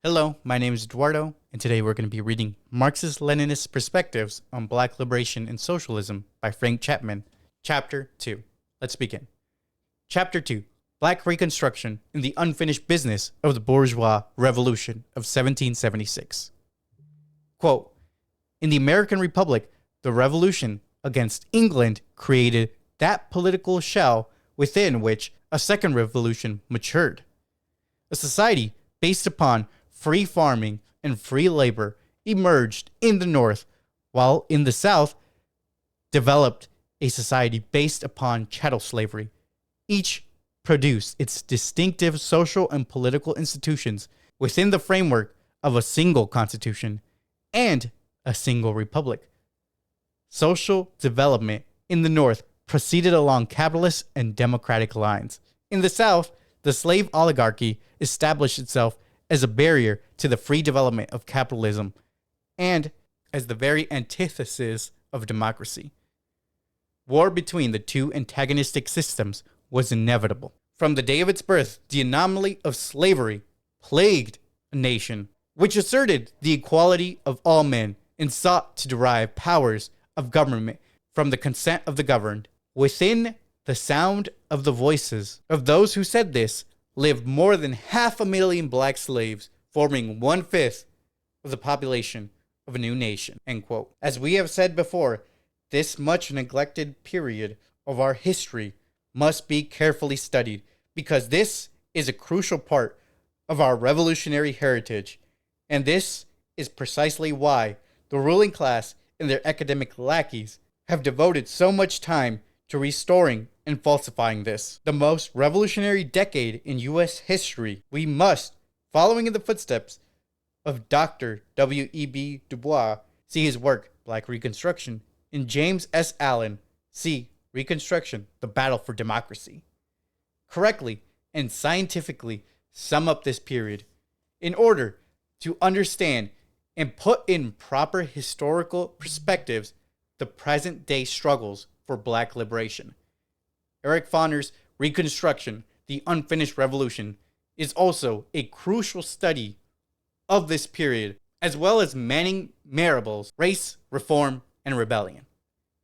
Hello, my name is Eduardo, and today we're going to be reading Marxist Leninist Perspectives on Black Liberation and Socialism by Frank Chapman, Chapter 2. Let's begin. Chapter 2, Black Reconstruction in the Unfinished Business of the Bourgeois Revolution of 1776. Quote, in the American Republic, the revolution against England created that political shell within which a second revolution matured. A society based upon free farming and free labor emerged in the North, while in the South developed a society based upon chattel slavery. Each produced its distinctive social and political institutions within the framework of a single constitution and a single republic. Social development in the North proceeded along capitalist and democratic lines. In the South, the slave oligarchy established itself as a barrier to the free development of capitalism and as the very antithesis of democracy. War between the two antagonistic systems was inevitable. From the day of its birth, the anomaly of slavery plagued a nation which asserted the equality of all men and sought to derive powers of government from the consent of the governed. Within the sound of the voices of those who said this lived more than 500,000 black slaves, forming 1/5 of the population of a new nation. End quote. As we have said before, this much neglected period of our history must be carefully studied because this is a crucial part of our revolutionary heritage. And this is precisely why the ruling class and their academic lackeys have devoted so much time to restoring and falsifying this. The most revolutionary decade in U.S. history, we must, following in the footsteps of Dr. W.E.B. Du Bois, see his work, Black Reconstruction, and James S. Allen, see Reconstruction, The Battle for Democracy, correctly and scientifically sum up this period in order to understand and put in proper historical perspectives the present-day struggles for Black liberation. Eric Foner's Reconstruction, The Unfinished Revolution, is also a crucial study of this period, as well as Manning Marable's Race, Reform, and Rebellion.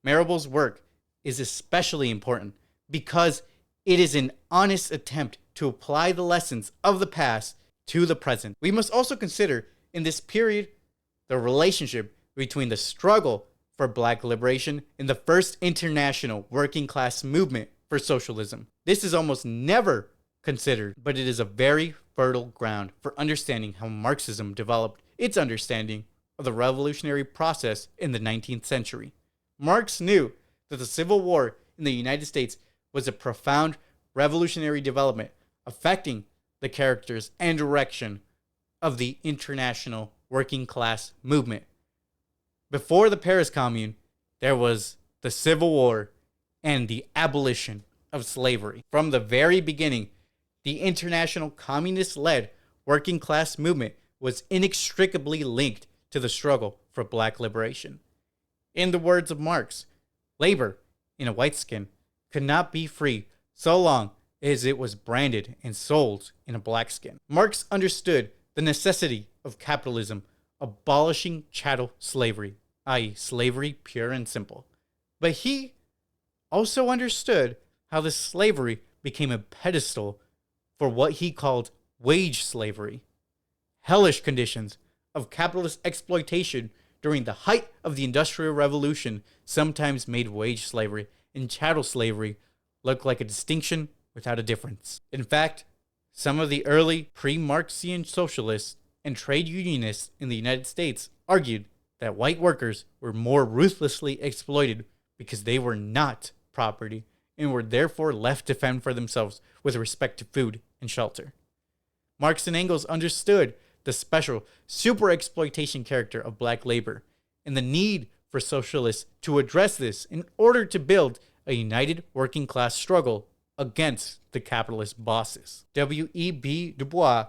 Marable's work is especially important because it is an honest attempt to apply the lessons of the past to the present. We must also consider in this period the relationship between the struggle for Black liberation and the first international working class movement for socialism. This is almost never considered, but it is a very fertile ground for understanding how Marxism developed its understanding of the revolutionary process in the 19th century. Marx knew that the Civil War in the United States was a profound revolutionary development affecting the characters and direction of the international working class movement. Before the Paris Commune, there was the Civil War and the abolition of slavery. From the very beginning, the international communist-led working class movement was inextricably linked to the struggle for Black liberation. In the words of Marx, labor in a white skin could not be free so long as it was branded and sold in a black skin. Marx understood the necessity of capitalism abolishing chattel slavery, i.e. slavery pure and simple. But he also understood how this slavery became a pedestal for what he called wage slavery. Hellish conditions of capitalist exploitation during the height of the Industrial Revolution sometimes made wage slavery and chattel slavery look like a distinction without a difference. In fact, some of the early pre-Marxian socialists and trade unionists in the United States argued that white workers were more ruthlessly exploited because they were not property and were therefore left to fend for themselves with respect to food and shelter. Marx and Engels understood the special super-exploitation character of Black labor and the need for socialists to address this in order to build a united working class struggle against the capitalist bosses. W.E.B. Du Bois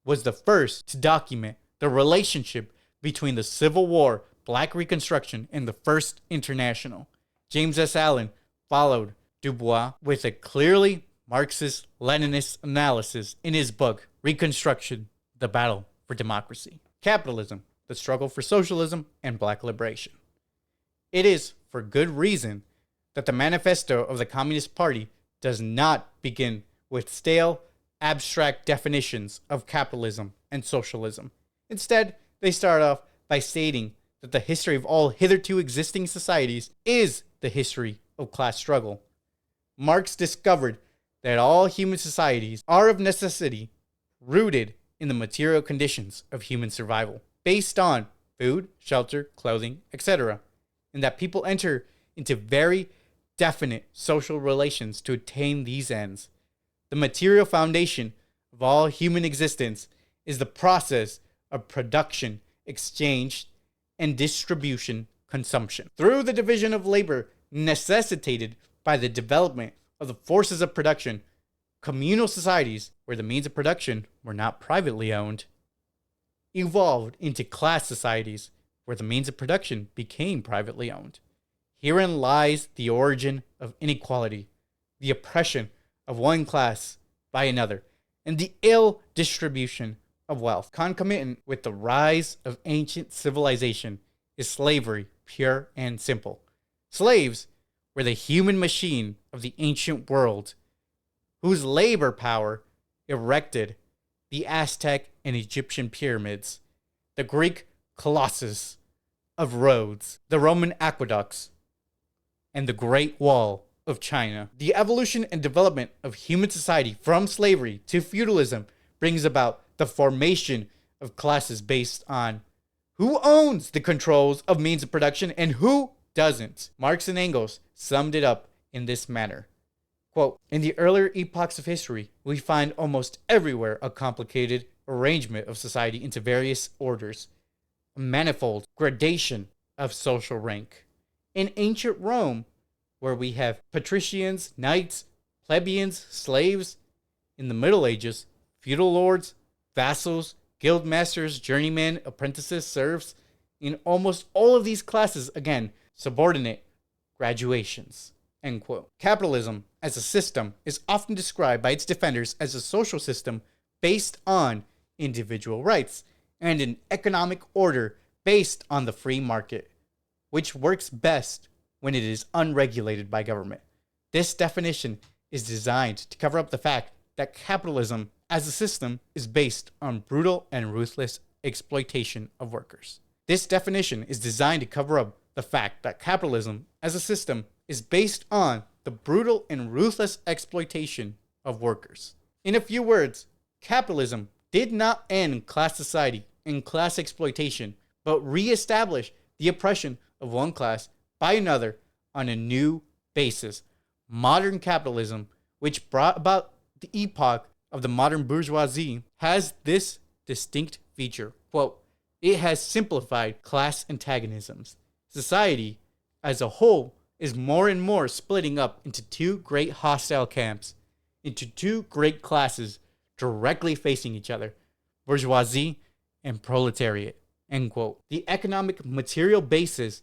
was the first to document the relationship between the Civil War, Black Reconstruction, and the First International. James S. Allen followed Du Bois with a clearly Marxist Leninist analysis in his book, Reconstruction, The Battle for democracy. Capitalism, the struggle for socialism and black liberation. It is, for good reason, that the manifesto of the Communist Party does not begin with stale, abstract definitions of capitalism and socialism. Instead, they start off by stating that the history of all hitherto existing societies is the history of class struggle. Marx discovered that all human societies are of necessity rooted in the material conditions of human survival, based on food, shelter, clothing, etc., and that people enter into very definite social relations to attain these ends. The material foundation of all human existence is the process of production, exchange, and distribution, consumption. Through the division of labor necessitated by the development of the forces of production, communal societies, where the means of production were not privately owned, evolved into class societies, where the means of production became privately owned. Herein lies the origin of inequality, the oppression of one class by another, and the ill distribution of wealth. Concomitant with the rise of ancient civilization is slavery, pure and simple. Slaves were the human machine of the ancient world, whose labor power erected the Aztec and Egyptian pyramids, the Greek colossus of Rhodes, the Roman aqueducts, and the Great Wall of China. The evolution and development of human society from slavery to feudalism brings about the formation of classes based on who owns the controls of means of production and who doesn't. Marx and Engels summed it up in this manner. Quote, in the earlier epochs of history, we find almost everywhere a complicated arrangement of society into various orders, a manifold gradation of social rank. In ancient Rome, where we have patricians, knights, plebeians, slaves. In the Middle Ages, feudal lords, vassals, guild masters, journeymen, apprentices, serfs. In almost all of these classes, again, subordinate graduations. End quote. Capitalism as a system is often described by its defenders as a social system based on individual rights and an economic order based on the free market, which works best when it is unregulated by government. This definition is designed to cover up the fact that capitalism as a system is based on brutal and ruthless exploitation of workers. This definition is designed to cover up the fact that capitalism as a system is based on the brutal and ruthless exploitation of workers. In a few words, capitalism did not end class society and class exploitation, but reestablished the oppression of one class by another on a new basis. Modern capitalism, which brought about the epoch of the modern bourgeoisie, has this distinct feature. Quote, it has simplified class antagonisms. Society as a whole is more and more splitting up into two great hostile camps, into two great classes directly facing each other, bourgeoisie and proletariat. End quote. The economic material basis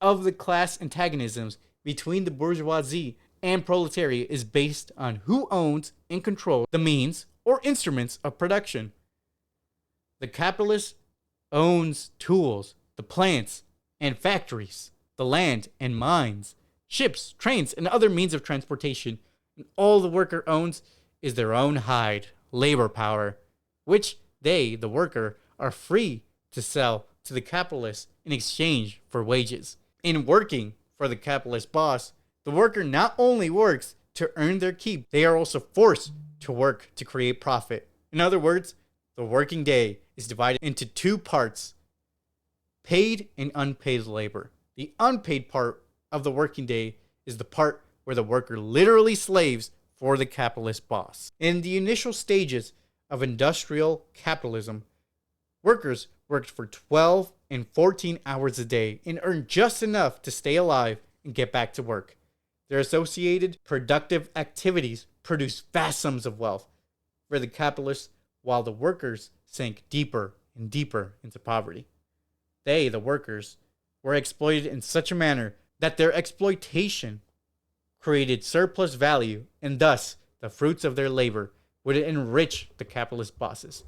of the class antagonisms between the bourgeoisie and proletariat is based on who owns and controls the means or instruments of production. The capitalist owns tools, the plants and factories, the land and mines, ships, trains, and other means of transportation. And all the worker owns is their own hide, labor power, which they, the worker, are free to sell to the capitalist in exchange for wages. In working for the capitalist boss, the worker not only works to earn their keep, they are also forced to work to create profit. In other words, the working day is divided into two parts: paid and unpaid labor. The unpaid part of the working day is the part where the worker literally slaves for the capitalist boss. In the initial stages of industrial capitalism, workers worked for 12 and 14 hours a day and earned just enough to stay alive and get back to work. Their associated productive activities produced vast sums of wealth for the capitalists, while the workers sank deeper and deeper into poverty. They, the workers, were exploited in such a manner that their exploitation created surplus value, and thus the fruits of their labor would enrich the capitalist bosses.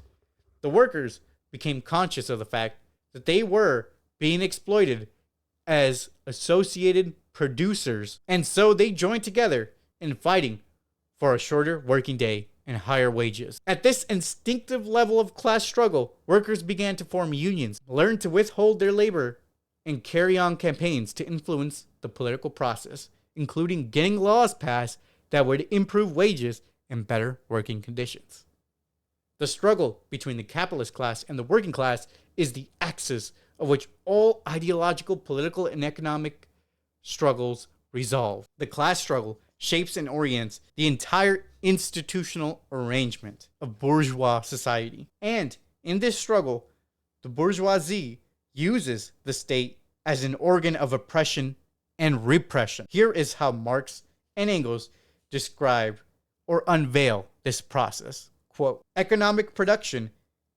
The workers became conscious of the fact that they were being exploited as associated producers, and so they joined together in fighting for a shorter working day and higher wages. At this instinctive level of class struggle, workers began to form unions, learn to withhold their labor, and carry on campaigns to influence the political process, including getting laws passed that would improve wages and better working conditions. The struggle between the capitalist class and the working class is the axis of which all ideological, political, and economic struggles resolve. The class struggle shapes and orients the entire institutional arrangement of bourgeois society. And in this struggle, the bourgeoisie uses the state as an organ of oppression and repression. Here is how Marx and Engels describe or unveil this process. Quote, economic production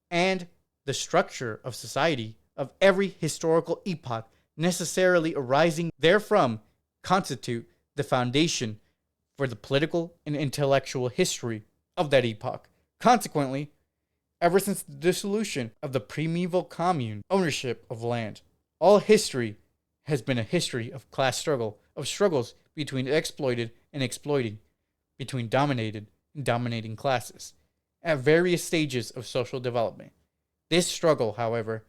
and the structure of society of every historical epoch necessarily arising therefrom constitute the foundation for the political and intellectual history of that epoch. Consequently, ever since the dissolution of the primeval commune ownership of land, all history has been a history of class struggle, of struggles between exploited and exploiting, between dominated and dominating classes, at various stages of social development. This struggle, however,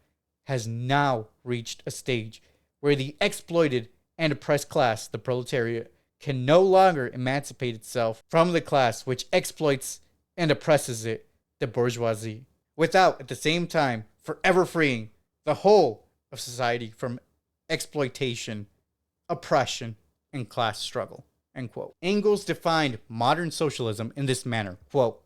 has now reached a stage where the exploited and oppressed class, the proletariat, can no longer emancipate itself from the class which exploits and oppresses it, the bourgeoisie, without at the same time forever freeing the whole of society from exploitation, oppression, and class struggle. End quote. Engels defined modern socialism in this manner. Quote,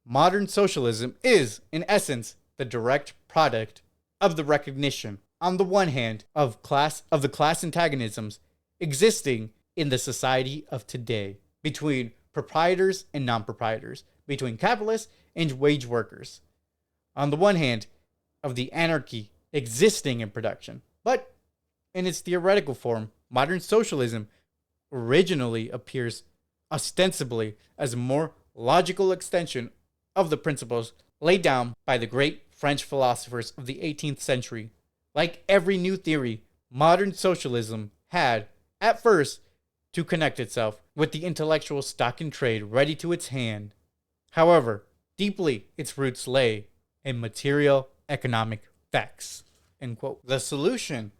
modern socialism is, in essence, the direct product of the recognition, on the one hand, of the class antagonisms existing in the society of today, between proprietors and non-proprietors, between capitalists and wage workers. On the one hand, of the anarchy existing in production. But in its theoretical form, modern socialism originally appears ostensibly as a more logical extension of the principles laid down by the great French philosophers of the 18th century. Like every new theory, modern socialism had, at first, to connect itself with the intellectual stock in trade ready to its hand. However, deeply its roots lay in material economic facts. End quote. The solution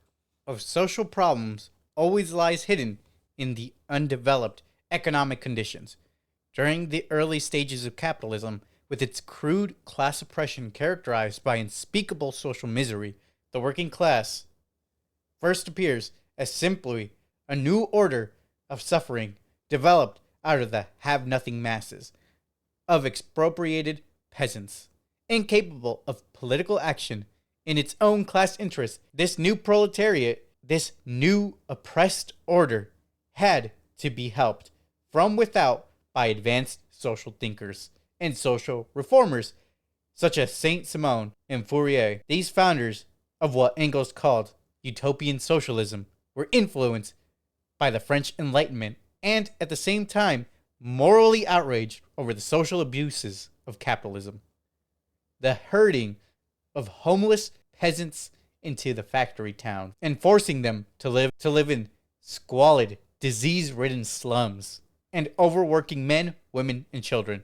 of social problems always lies hidden in the undeveloped economic conditions. During the early stages of capitalism, with its crude class oppression characterized by unspeakable social misery, the working class first appears as simply a new order of suffering developed out of the have-nothing masses of expropriated peasants, incapable of political action in its own class interests. This new proletariat, this new oppressed order, had to be helped from without by advanced social thinkers and social reformers such as Saint-Simon and Fourier. These founders of what Engels called utopian socialism were influenced by the French Enlightenment and at the same time morally outraged over the social abuses of capitalism. The herding of homeless peasants into the factory town and forcing them to live in squalid, disease-ridden slums, and overworking men, women, and children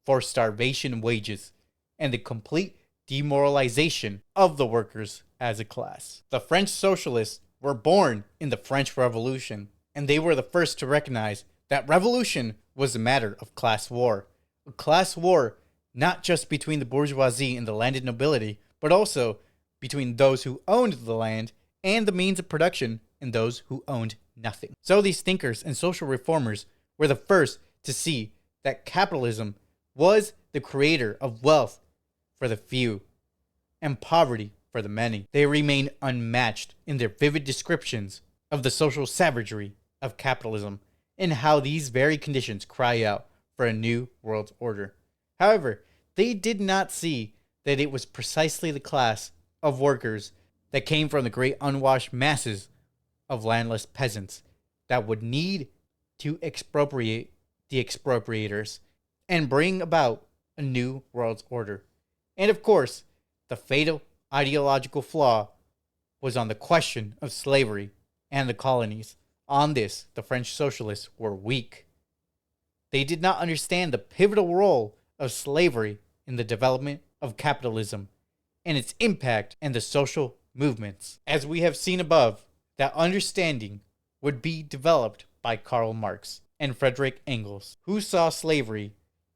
for starvation wages, and the complete demoralization of the workers as a class. The French socialists were born in the French Revolution, and they were the first to recognize that revolution was a matter of class war. A class war not just between the bourgeoisie and the landed nobility, but also between those who owned the land and the means of production and those who owned nothing. So these thinkers and social reformers were the first to see that capitalism was the creator of wealth for the few and poverty for the many. They remain unmatched in their vivid descriptions of the social savagery of capitalism and how these very conditions cry out for a new world order. However, they did not see that it was precisely the class of workers that came from the great unwashed masses of landless peasants that would need to expropriate the expropriators and bring about a new world order. And of course, the fatal ideological flaw was on the question of slavery and the colonies. On this, the French socialists were weak. They did not understand the pivotal role of slavery in the development of capitalism and its impact and the social movements. As we have seen above, that understanding would be developed by Karl Marx and Friedrich Engels, who saw slavery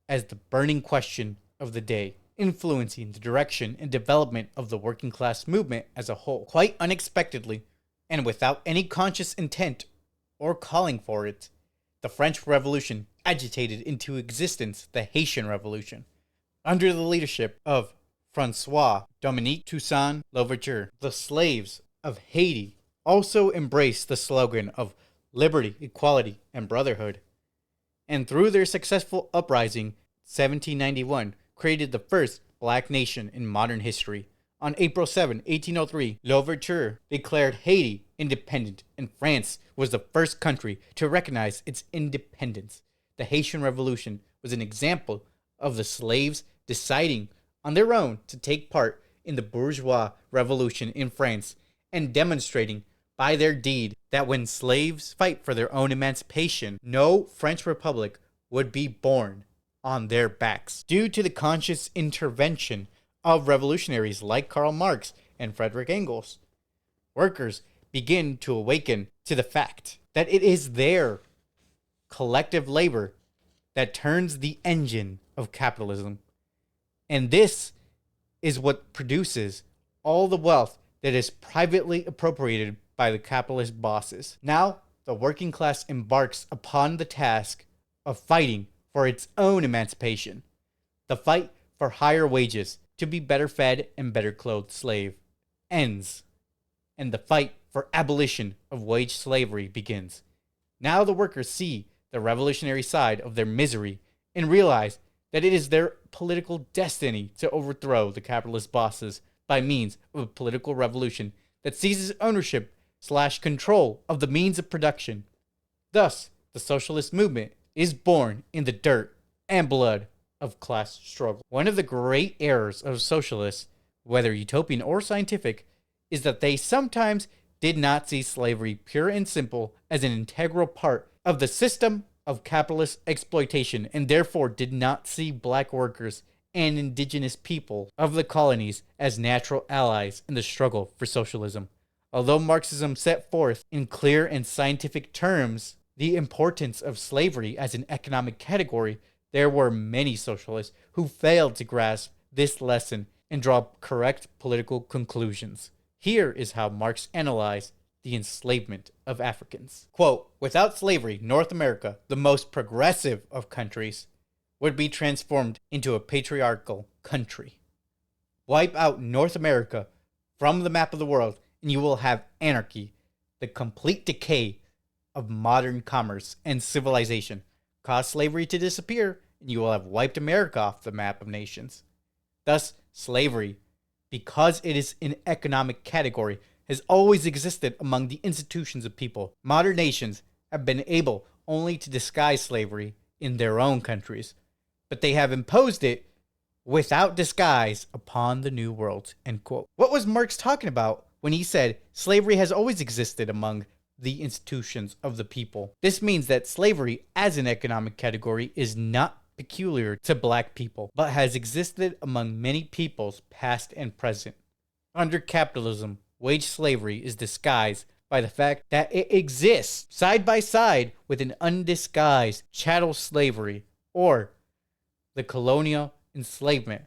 as the burning question of the day, influencing the direction and development of the working class movement as a whole. Quite unexpectedly, and without any conscious intent or calling for it, the French Revolution agitated into existence the Haitian Revolution. Under the leadership of Francois Dominique Toussaint Louverture, the slaves of Haiti also embraced the slogan of liberty, equality, and brotherhood. And through their successful uprising, 1791 created the first black nation in modern history. On April 7, 1803, Louverture declared Haiti independent, and France was the first country to recognize its independence. The Haitian Revolution was an example of the slaves deciding on their own to take part in the bourgeois revolution in France and demonstrating by their deed that when slaves fight for their own emancipation, no French Republic would be born on their backs. Due to the conscious intervention of revolutionaries like Karl Marx and Friedrich Engels, workers begin to awaken to the fact that it is their collective labor that turns the engine of capitalism. And this is what produces all the wealth that is privately appropriated by the capitalist bosses. Now, the working class embarks upon the task of fighting for its own emancipation. The fight for higher wages to be better fed and better clothed slave ends, and the fight for abolition of wage slavery begins. Now the workers see the revolutionary side of their misery and realize that it is their political destiny to overthrow the capitalist bosses by means of a political revolution that seizes ownership/control of the means of production. Thus, the socialist movement is born in the dirt and blood of class struggle. One of the great errors of socialists, whether utopian or scientific, is that they sometimes did not see slavery pure and simple as an integral part of the system of capitalist exploitation, and therefore did not see black workers and indigenous people of the colonies as natural allies in the struggle for socialism. Although Marxism set forth in clear and scientific terms the importance of slavery as an economic category, there were many socialists who failed to grasp this lesson and draw correct political conclusions. Here is how Marx analyzed the enslavement of Africans. Quote, "Without slavery, North America, the most progressive of countries, would be transformed into a patriarchal country. Wipe out North America from the map of the world, and you will have anarchy, the complete decay of modern commerce and civilization. Cause slavery to disappear, and you will have wiped America off the map of nations." Thus, slavery, because it is an economic category, has always existed among the institutions of people. Modern nations have been able only to disguise slavery in their own countries, but they have imposed it without disguise upon the New World. End quote. What was Marx talking about when he said slavery has always existed among the institutions of the people? This means that slavery as an economic category is not peculiar to black people, but has existed among many peoples past and present. Under capitalism, wage slavery is disguised by the fact that it exists side by side with an undisguised chattel slavery or the colonial enslavement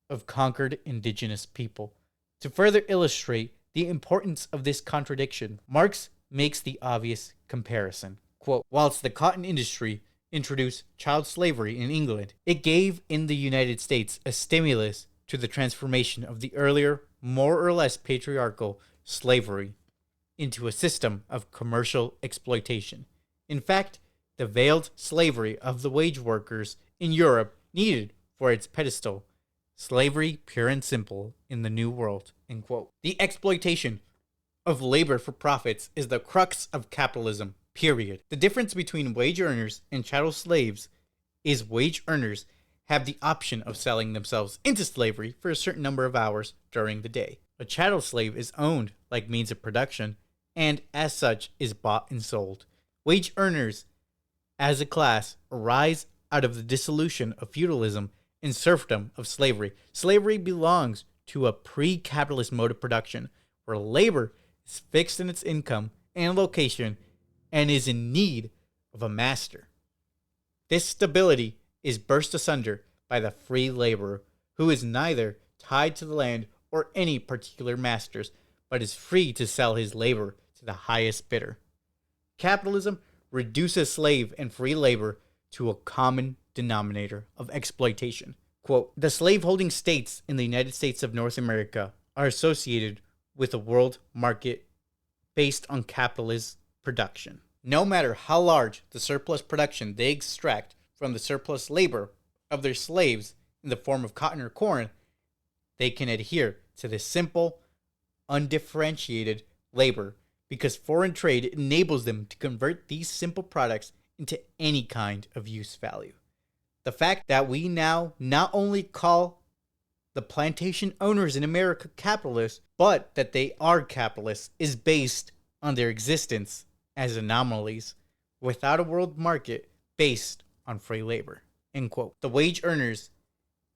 of conquered indigenous people. To further illustrate the importance of this contradiction, Marx makes the obvious comparison. Quote, "Whilst the cotton industry introduced child slavery in England, it gave in the United States a stimulus to the transformation of the earlier, more or less patriarchal slavery into a system of commercial exploitation. In fact, the veiled slavery of the wage workers in Europe needed for its pedestal slavery pure and simple in the New World." End quote. The exploitation of labor for profits is the crux of capitalism, period. The difference between wage earners and chattel slaves is wage earners have the option of selling themselves into slavery for a certain number of hours during the day. A chattel slave is owned like means of production, and as such is bought and sold. Wage earners, as a class, arise out of the dissolution of feudalism and serfdom of slavery. Slavery belongs to a pre-capitalist mode of production, where labor is fixed in its income and location and is in need of a master. This stability is burst asunder by the free laborer, who is neither tied to the land or any particular masters, but is free to sell his labor to the highest bidder. Capitalism reduces slave and free labor to a common denominator of exploitation. Quote, the slaveholding states in the United States of North America are associated with a world market based on capitalist production. No matter how large the surplus production they extract from the surplus labor of their slaves in the form of cotton or corn, they can adhere to this simple, undifferentiated labor because foreign trade enables them to convert these simple products into any kind of use value. The fact that we now not only call the plantation owners in America capitalists, but that they are capitalists is based on their existence as anomalies without a world market based on free labor. End quote. The wage earners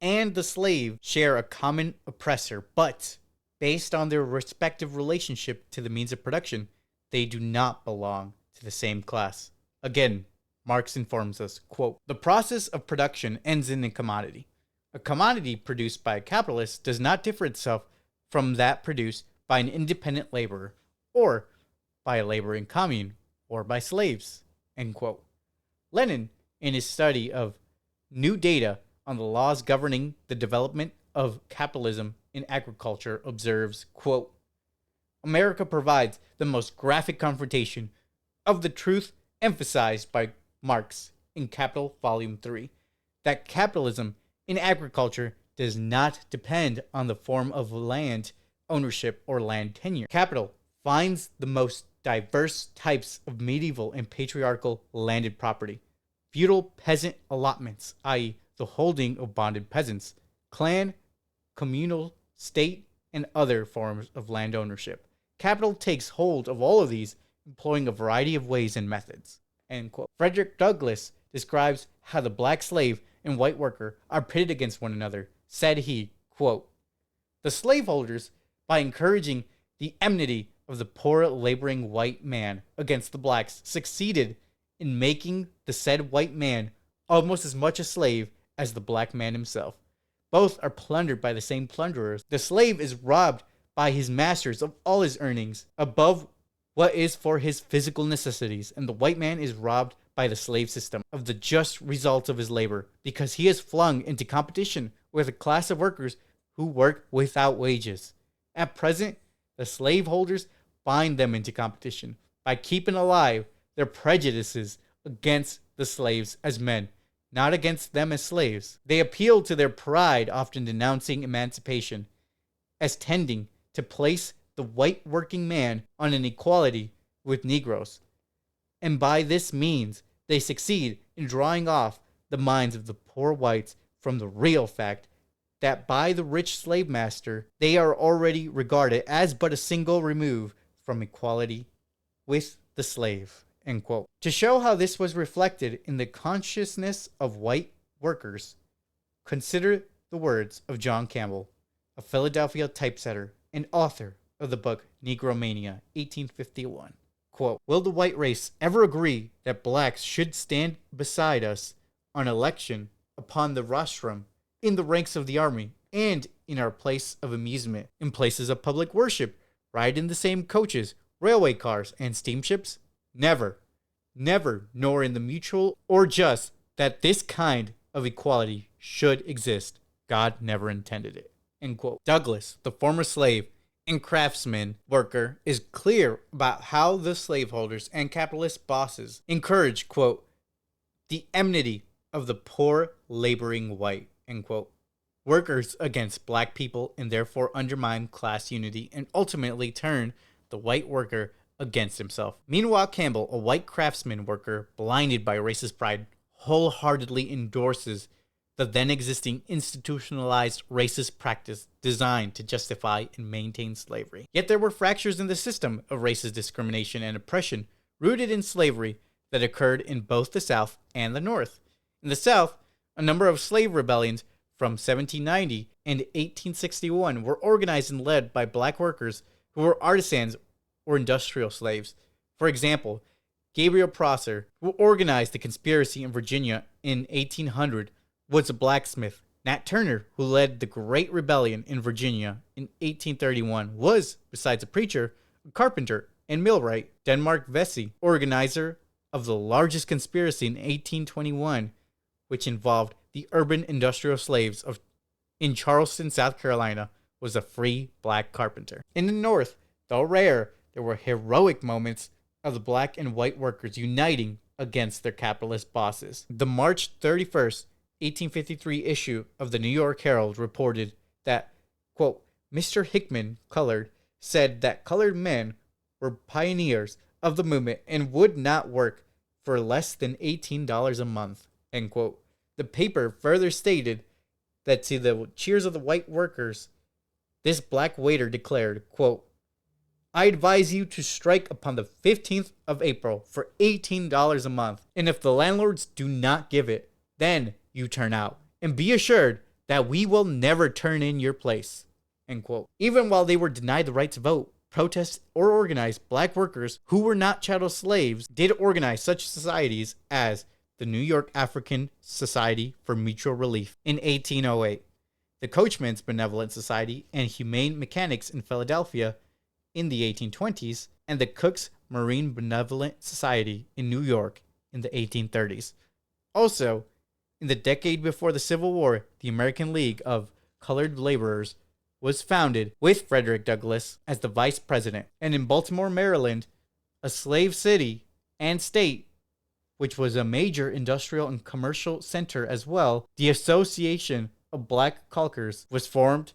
and the slave share a common oppressor, but based on their respective relationship to the means of production, they do not belong to the same class. Again, Marx informs us, quote, the process of production ends in a commodity. A commodity produced by a capitalist does not differ itself from that produced by an independent laborer, or by a laboring commune, or by slaves, end quote. Lenin, in his study of New Data on the Laws Governing the Development of Capitalism in Agriculture, observes, quote, America provides the most graphic confrontation of the truth emphasized by Marx in Capital Volume 3, that capitalism in agriculture does not depend on the form of land ownership or land tenure. Capital finds the most diverse types of medieval and patriarchal landed property. Feudal peasant allotments, i.e., the holding of bonded peasants, clan, communal, state, and other forms of land ownership. Capital takes hold of all of these, employing a variety of ways and methods. End quote. Frederick Douglass describes how the black slave and white worker are pitted against one another. Said he, quote, the slaveholders, by encouraging the enmity of the poor laboring white man against the blacks, succeeded in making the said white man almost as much a slave as the black man himself. Both are plundered by the same plunderers. The slave is robbed by his masters of all his earnings above what is for his physical necessities, and the white man is robbed by the slave system of the just results of his labor because he is flung into competition with a class of workers who work without wages. At present, the slaveholders bind them into competition by keeping alive their prejudices against the slaves as men, not against them as slaves. They appeal to their pride, often denouncing emancipation as tending to place the white working man on an equality with Negroes. And by this means, they succeed in drawing off the minds of the poor whites from the real fact that by the rich slave master, they are already regarded as but a single remove from equality with the slave. End quote. To show how this was reflected in the consciousness of white workers, consider the words of John Campbell, a Philadelphia typesetter and author of the book Negromania, 1851. Quote, will the white race ever agree that blacks should stand beside us on election upon the rostrum, in the ranks of the army, and in our place of amusement, in places of public worship, ride in the same coaches, railway cars, and steamships? Never, never, nor in the mutual or just that this kind of equality should exist. God never intended it. End quote. Douglass, the former slave and craftsman worker, is clear about how the slaveholders and capitalist bosses encourage, quote, the enmity of the poor laboring white, end quote, workers against black people, and therefore undermine class unity and ultimately turn the white worker against himself. Meanwhile, Campbell, a white craftsman worker blinded by racist pride, wholeheartedly endorses the then existing institutionalized racist practice designed to justify and maintain slavery. Yet there were fractures in the system of racist discrimination and oppression rooted in slavery that occurred in both the South and the North. In the South, a number of slave rebellions from 1790 and 1861 were organized and led by black workers who were artisans or industrial slaves. For example, Gabriel Prosser, who organized the conspiracy in Virginia in 1800, was a blacksmith. Nat Turner, who led the Great Rebellion in Virginia in 1831, was, besides a preacher, a carpenter and millwright. Denmark Vesey, organizer of the largest conspiracy in 1821, which involved the urban industrial slaves in Charleston, South Carolina, was a free black carpenter. In the North, though rare, there were heroic moments of the black and white workers uniting against their capitalist bosses. The March 31st, 1853 issue of the New York Herald reported that, quote, Mr. Hickman, colored, said that colored men were pioneers of the movement and would not work for less than $18 a month, end quote. The paper further stated that to the cheers of the white workers, this black waiter declared, quote, I advise you to strike upon the 15th of April for $18 a month, and if the landlords do not give it, then you turn out, and be assured that we will never turn in your place, end quote. Even while they were denied the right to vote, protest, or organize, black workers who were not chattel slaves did organize such societies as the New York African Society for Mutual Relief in 1808, the Coachman's Benevolent Society and Humane Mechanics in Philadelphia in the 1820s, and the Cook's Marine Benevolent Society in New York in the 1830s. Also, in the decade before the Civil War, the American League of Colored Laborers was founded with Frederick Douglass as the vice president. And in Baltimore, Maryland, a slave city and state, which was a major industrial and commercial center as well, the Association of Black Caulkers was formed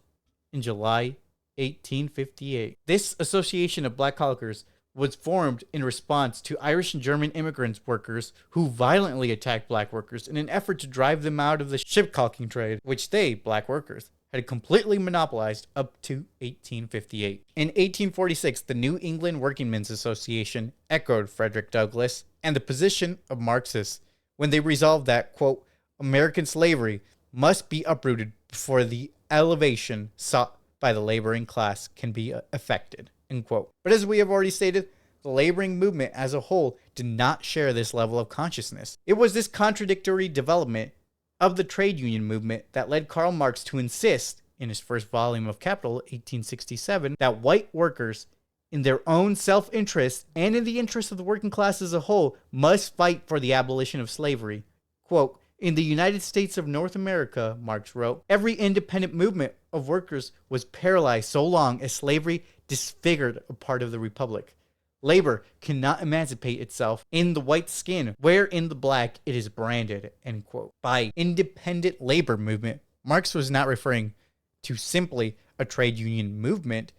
in July 1858. This Association of Black Caulkers was formed in response to Irish and German immigrant workers who violently attacked black workers in an effort to drive them out of the ship caulking trade, which they, black workers, had completely monopolized up to 1858. In 1846, the New England Workingmen's Association echoed Frederick Douglass and the position of Marxists when they resolved that, quote, American slavery must be uprooted before the elevation sought by the laboring class can be effected, end quote. But as we have already stated, the laboring movement as a whole did not share this level of consciousness. It was this contradictory development of the trade union movement that led Karl Marx to insist, in his first volume of Capital, 1867, that white workers, in their own self-interest and in the interest of the working class as a whole, must fight for the abolition of slavery. Quote, in the United States of North America, Marx wrote, every independent movement of workers was paralyzed so long as slavery disfigured a part of the republic. Labor cannot emancipate itself in the white skin, where in the black it is branded, end quote. By independent labor movement, Marx was not referring to simply a trade union movement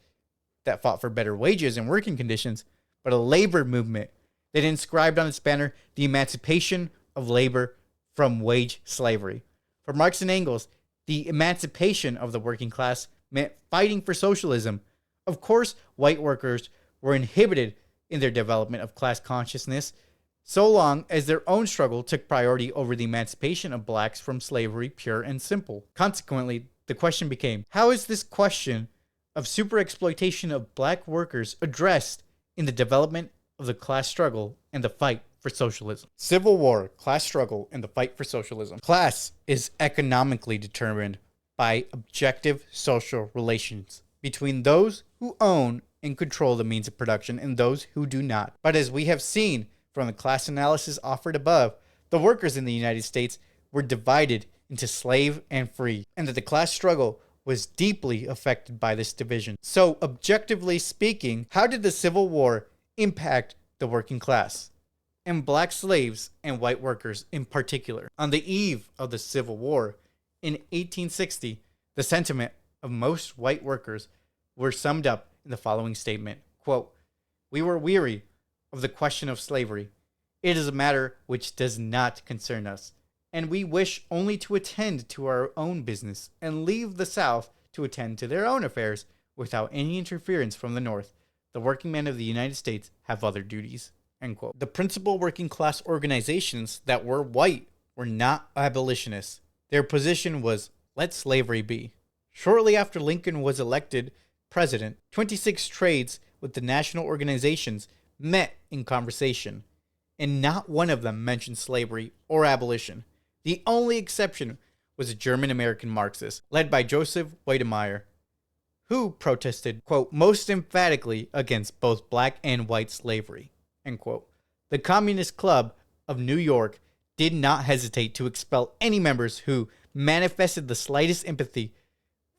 that fought for better wages and working conditions, but a labor movement that inscribed on its banner the emancipation of labor from wage slavery. For Marx and Engels, the emancipation of the working class meant fighting for socialism. Of course, white workers were inhibited in their development of class consciousness, so long as their own struggle took priority over the emancipation of blacks from slavery, pure and simple. Consequently, the question became, how is this question of superexploitation of black workers addressed in the development of the class struggle and the fight for socialism? Civil War, class struggle, and the fight for socialism. Class is economically determined by objective social relations between those who own and control the means of production and those who do not. But as we have seen from the class analysis offered above, the workers in the United States were divided into slave and free, and that the class struggle was deeply affected by this division. So, objectively speaking, how did the Civil War impact the working class, and black slaves and white workers in particular? On the eve of the Civil War, in 1860, the sentiment of most white workers were summed up in the following statement, quote, we were weary of the question of slavery. It is a matter which does not concern us. and we wish only to attend to our own business and leave the South to attend to their own affairs without any interference from the North. The working men of the United States have other duties." End quote. The principal working class organizations that were white were not abolitionists. Their position was, let slavery be. Shortly after Lincoln was elected president, 26 trades with the national organizations met in conversation, and not one of them mentioned slavery or abolition. The only exception was a German-American Marxist, led by Joseph Weydemeyer, who protested, quote, most emphatically against both black and white slavery, end quote. The Communist Club of New York did not hesitate to expel any members who manifested the slightest empathy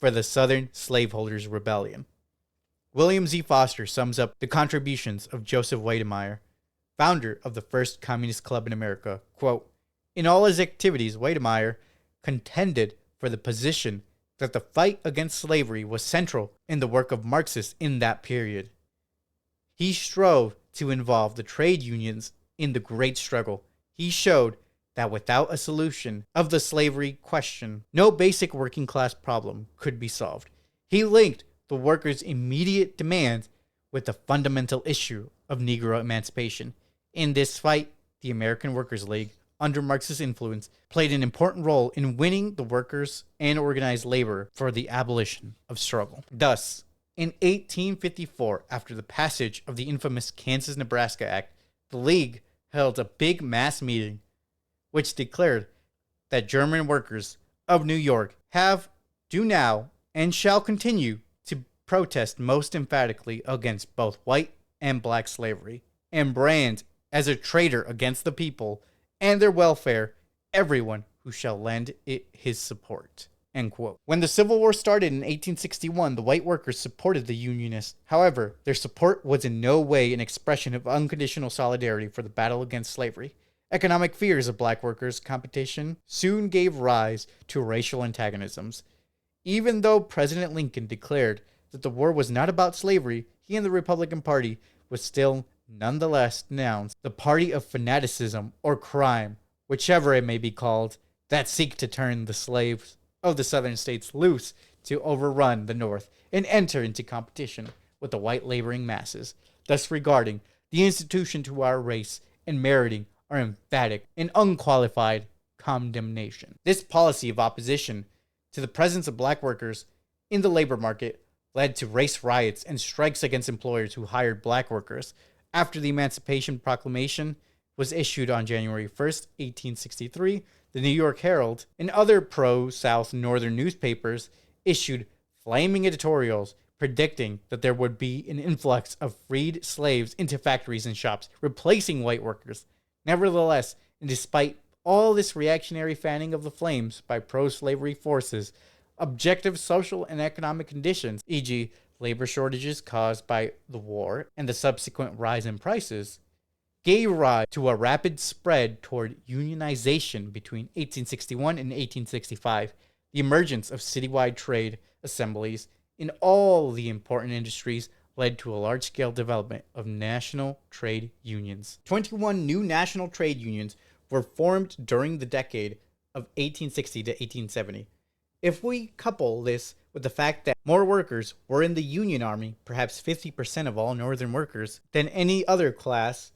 for the Southern Slaveholders' Rebellion. William Z. Foster sums up the contributions of Joseph Weydemeyer, founder of the first Communist Club in America. Quote, in all his activities, Weydemeyer contended for the position that the fight against slavery was central in the work of Marxists in that period. He strove to involve the trade unions in the great struggle. He showed that without a solution of the slavery question, no basic working class problem could be solved. He linked the workers' immediate demands with the fundamental issue of Negro emancipation. In this fight, the American Workers' League, under Marxist influence, played an important role in winning the workers and organized labor for the abolition of struggle. Thus, in 1854, after the passage of the infamous Kansas-Nebraska Act, the League held a big mass meeting which declared that German workers of New York do now, and shall continue to protest most emphatically against both white and black slavery, and brand as a traitor against the people and their welfare everyone who shall lend it his support. End quote. When the Civil War started in 1861, the white workers supported the Unionists. However, their support was in no way an expression of unconditional solidarity for the battle against slavery. Economic fears of black workers' competition soon gave rise to racial antagonisms. Even though President Lincoln declared that the war was not about slavery, he and the Republican Party would still nonetheless denounce the party of fanaticism or crime, whichever it may be called, that seek to turn the slaves of the southern states loose to overrun the North and enter into competition with the white laboring masses, thus regarding the institution to our race and meriting our emphatic and unqualified condemnation. This policy of opposition to the presence of black workers in the labor market led to race riots and strikes against employers who hired black workers. After the Emancipation Proclamation was issued on January 1st, 1863, the New York Herald and other pro-South northern newspapers issued flaming editorials predicting that there would be an influx of freed slaves into factories and shops, replacing white workers. Nevertheless, and despite all this reactionary fanning of the flames by pro-slavery forces, objective social and economic conditions, e.g., labor shortages caused by the war and the subsequent rise in prices, gave rise to a rapid spread toward unionization between 1861 and 1865. The emergence of citywide trade assemblies in all the important industries led to a large-scale development of national trade unions. 21 new national trade unions were formed during the decade of 1860 to 1870. If we couple this with the fact that more workers were in the Union Army, perhaps 50% of all Northern workers, than any other class,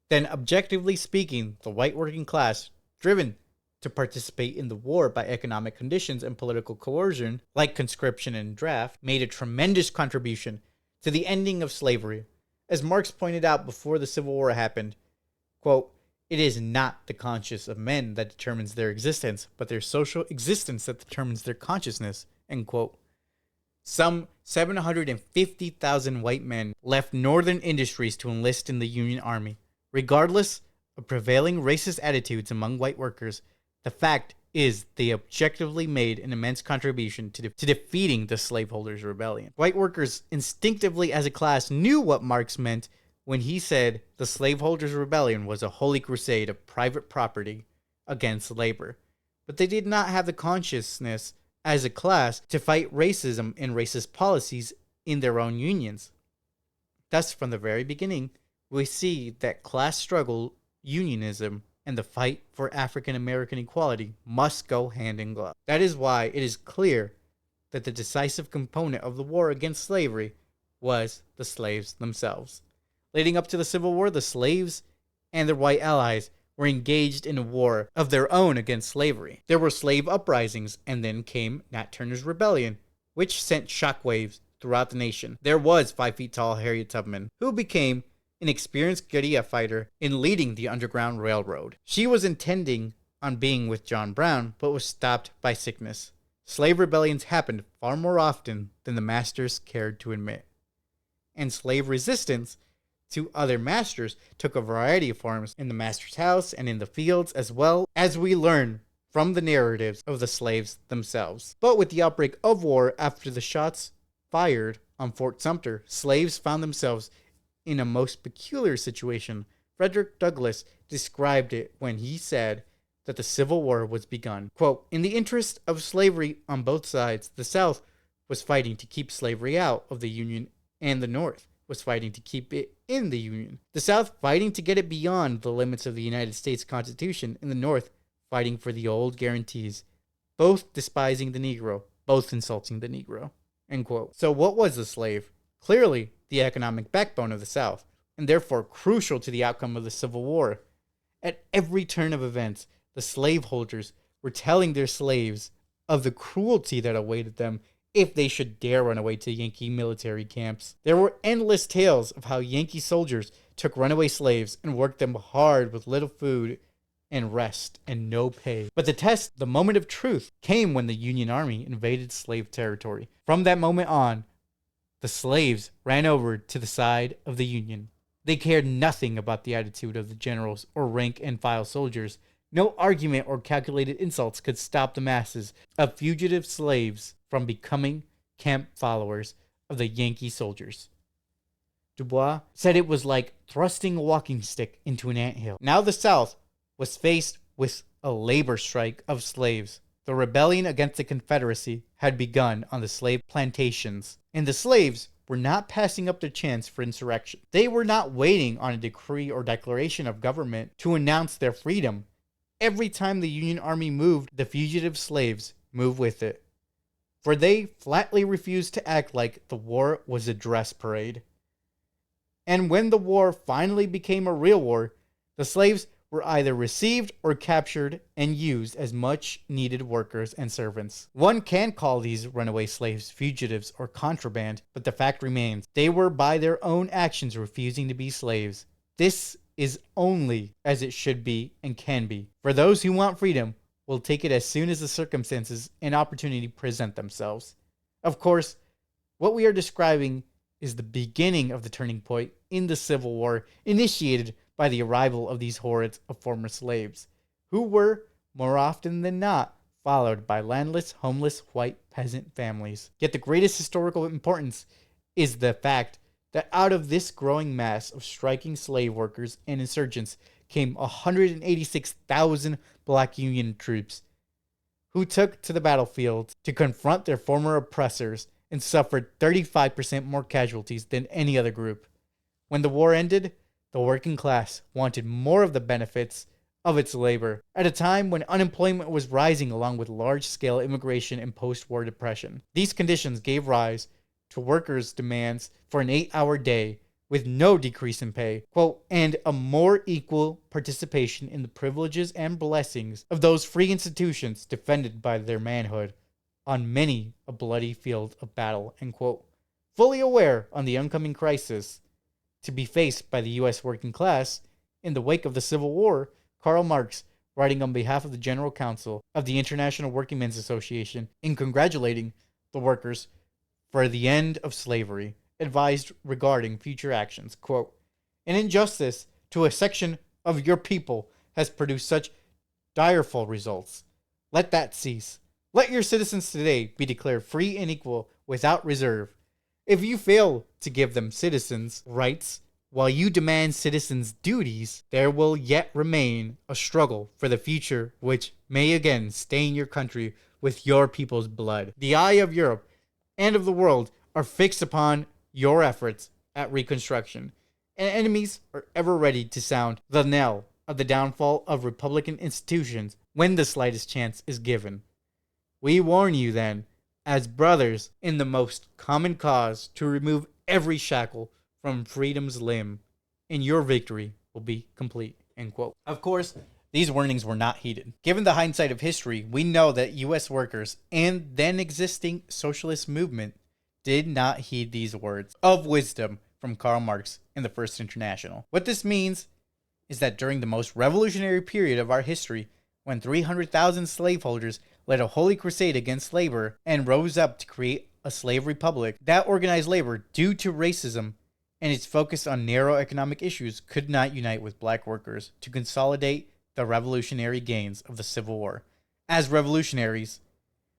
then objectively speaking, the white working class, driven to participate in the war by economic conditions and political coercion, like conscription and draft, made a tremendous contribution to the ending of slavery. As Marx pointed out before the Civil War happened, quote, it is not the conscience of men that determines their existence, but their social existence that determines their consciousness, end quote. Some 750,000 white men left northern industries to enlist in the Union Army. Regardless of prevailing racist attitudes among white workers, the fact is they objectively made an immense contribution to defeating the slaveholders' rebellion. White workers instinctively as a class knew what Marx meant when he said the slaveholders' rebellion was a holy crusade of private property against labor. But they did not have the consciousness as a class to fight racism and racist policies in their own unions. Thus, from the very beginning, we see that class struggle unionism and the fight for African American equality must go hand in glove. That is why it is clear that the decisive component of the war against slavery was the slaves themselves. Leading up to the Civil War, the slaves and their white allies were engaged in a war of their own against slavery. There were slave uprisings, and then came Nat Turner's Rebellion, which sent shockwaves throughout the nation. There was 5 feet tall Harriet Tubman, who became an experienced guerrilla fighter in leading the Underground Railroad. She was intending on being with John Brown, but was stopped by sickness. Slave rebellions happened far more often than the masters cared to admit. And slave resistance to other masters took a variety of forms in the master's house and in the fields, as well as we learn from the narratives of the slaves themselves. But with the outbreak of war after the shots fired on Fort Sumter, slaves found themselves in a most peculiar situation. Frederick Douglass described it when he said that the Civil War was begun. Quote, "In the interest of slavery on both sides, the South was fighting to keep slavery out of the Union, and the North was fighting to keep it in the Union. The South fighting to get it beyond the limits of the United States Constitution, and the North fighting for the old guarantees, both despising the Negro, both insulting the Negro." End quote. So what was the slave? Clearly the economic backbone of the South, and therefore crucial to the outcome of the Civil War. At every turn of events, the slaveholders were telling their slaves of the cruelty that awaited them if they should dare run away to Yankee military camps. There were endless tales of how Yankee soldiers took runaway slaves and worked them hard with little food and rest and no pay. But the test, the moment of truth, came when the Union Army invaded slave territory. From that moment on, the slaves ran over to the side of the Union. They cared nothing about the attitude of the generals or rank and file soldiers. No argument or calculated insults could stop the masses of fugitive slaves from becoming camp followers of the Yankee soldiers. Du Bois said it was like thrusting a walking stick into an anthill. Now the South was faced with a labor strike of slaves. The rebellion against the Confederacy had begun on the slave plantations, and the slaves were not passing up their chance for insurrection. They were not waiting on a decree or declaration of government to announce their freedom. Every time the Union Army moved, the fugitive slaves moved with it. For they flatly refused to act like the war was a dress parade. And when the war finally became a real war, the slaves were either received or captured and used as much needed workers and servants. One can call these runaway slaves fugitives or contraband, but the fact remains, they were by their own actions refusing to be slaves. This is only as it should be and can be. For those who want freedom will take it as soon as the circumstances and opportunity present themselves. Of course, what we are describing is the beginning of the turning point in the Civil War, initiated by the arrival of these hordes of former slaves, who were, more often than not, followed by landless, homeless, white peasant families. Yet the greatest historical importance is the fact that out of this growing mass of striking slave workers and insurgents came 186,000 black Union troops who took to the battlefield to confront their former oppressors and suffered 35% more casualties than any other group. When the war ended, the working class wanted more of the benefits of its labor at a time when unemployment was rising along with large-scale immigration and post-war depression. These conditions gave rise to workers' demands for an 8-hour day with no decrease in pay, quote, and a more equal participation in the privileges and blessings of those free institutions defended by their manhood on many a bloody field of battle, end quote. Fully aware on the oncoming crisis to be faced by the U.S. working class in the wake of the Civil War, Karl Marx, writing on behalf of the General Council of the International Workingmen's Association in congratulating the workers for the end of slavery, advised regarding future actions, quote, "An injustice to a section of your people has produced such direful results. Let that cease. Let your citizens today be declared free and equal without reserve. If you fail to give them citizens' rights while you demand citizens' duties, there will yet remain a struggle for the future which may again stain your country with your people's blood. The eye of Europe and of the world are fixed upon your efforts at reconstruction, and enemies are ever ready to sound the knell of the downfall of Republican institutions when the slightest chance is given. We warn you then, as brothers in the most common cause, to remove every shackle from freedom's limb, and your victory will be complete." End quote. Of course, these warnings were not heeded. Given the hindsight of history, we know that U.S. workers and then existing socialist movement did not heed these words of wisdom from Karl Marx in the First International. What this means is that during the most revolutionary period of our history, when 300,000 slaveholders led a holy crusade against labor and rose up to create a slave republic, that organized labor, due to racism and its focus on narrow economic issues, could not unite with black workers to consolidate the revolutionary gains of the Civil War. As revolutionaries,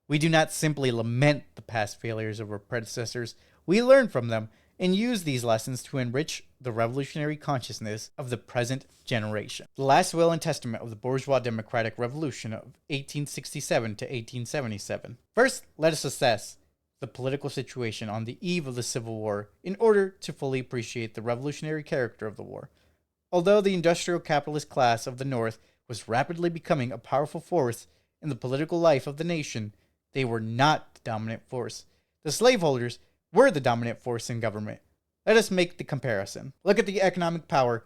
we do not simply lament the past failures of our predecessors, we learn from them and use these lessons to enrich the revolutionary consciousness of the present generation. The last will and testament of the bourgeois democratic revolution of 1867 to 1877. First, let us assess the political situation on the eve of the Civil War in order to fully appreciate the revolutionary character of the war. Although the industrial capitalist class of the North was rapidly becoming a powerful force in the political life of the nation, they were not the dominant force. The slaveholders were the dominant force in government. Let us make the comparison. Look at the economic power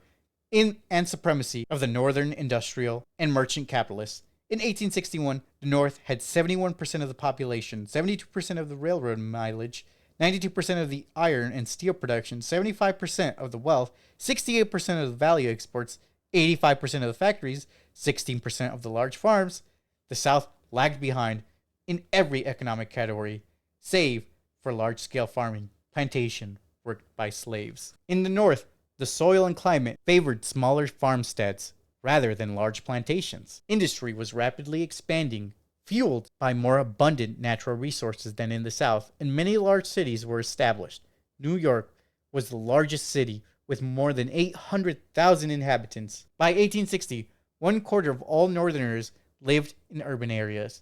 and supremacy of the northern industrial and merchant capitalists. In 1861, the North had 71% of the population, 72% of the railroad mileage, 92% of the iron and steel production, 75% of the wealth, 68% of the value exports, 85% of the factories, 16% of the large farms. The South lagged behind in every economic category, save for large-scale farming, plantation, worked by slaves. In the North, the soil and climate favored smaller farmsteads rather than large plantations. Industry was rapidly expanding, fueled by more abundant natural resources than in the South, and many large cities were established. New York was the largest city with more than 800,000 inhabitants. By 1860, 1/4 of all Northerners lived in urban areas.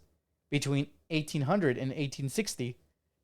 Between 1800 and 1860,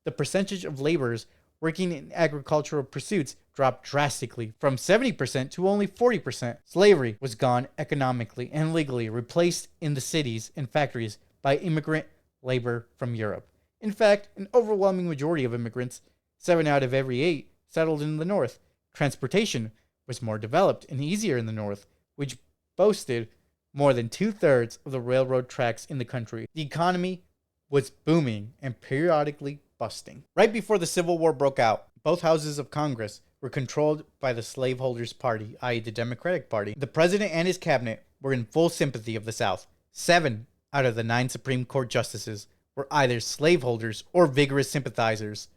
the percentage of laborers working in agricultural pursuits dropped drastically from 70% to only 40%. Slavery was gone economically and legally, replaced in the cities and factories by immigrant labor from Europe. In fact, an overwhelming majority of immigrants, 7 out of every 8, settled in the North. Transportation was more developed and easier in the North, which boasted more than 2/3 of the railroad tracks in the country. The economy was booming and periodically busting. Right before the Civil War broke out, both houses of Congress were controlled by the slaveholders' party, i.e. the Democratic Party. The president and his cabinet were in full sympathy of the South. 7 out of the 9 Supreme Court justices were either slaveholders or vigorous sympathizers.